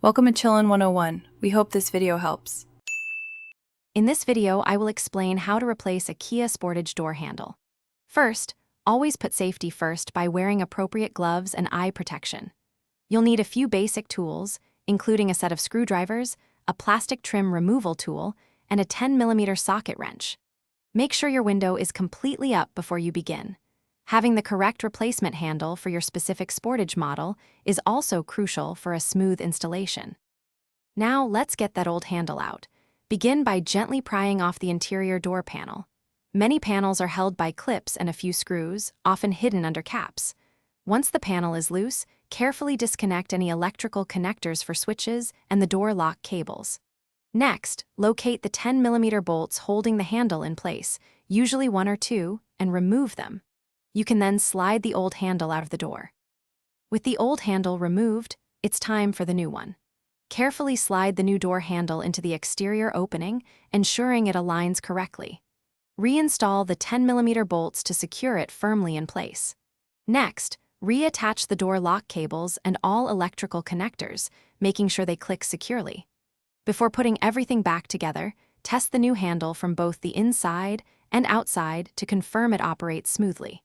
Welcome to Chillin' 101. We hope this video helps. In this video, I will explain how to replace a Kia Sportage door handle. First, always put safety first by wearing appropriate gloves and eye protection. You'll need a few basic tools, including a set of screwdrivers, a plastic trim removal tool, and a 10mm socket wrench. Make sure your window is completely up before you begin. Having the correct replacement handle for your specific Sportage model is also crucial for a smooth installation. Now let's get that old handle out. Begin by gently prying off the interior door panel. Many panels are held by clips and a few screws, often hidden under caps. Once the panel is loose, carefully disconnect any electrical connectors for switches and the door lock cables. Next, locate the 10mm bolts holding the handle in place, usually one or two, and remove them. You can then slide the old handle out of the door. With the old handle removed, it's time for the new one. Carefully slide the new door handle into the exterior opening, ensuring it aligns correctly. Reinstall the 10mm bolts to secure it firmly in place. Next, reattach the door lock cables and all electrical connectors, making sure they click securely. Before putting everything back together, test the new handle from both the inside and outside to confirm it operates smoothly.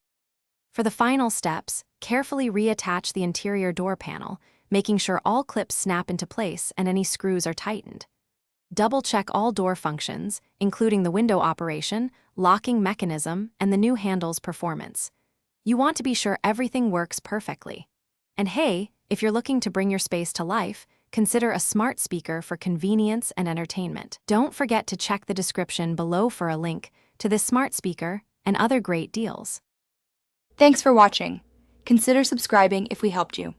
For the final steps, carefully reattach the interior door panel, making sure all clips snap into place and any screws are tightened. Double-check all door functions, including the window operation, locking mechanism, and the new handle's performance. You want to be sure everything works perfectly. And hey, if you're looking to bring your space to life, consider a smart speaker for convenience and entertainment. Don't forget to check the description below for a link to this smart speaker and other great deals. Thanks for watching. Consider subscribing if we helped you.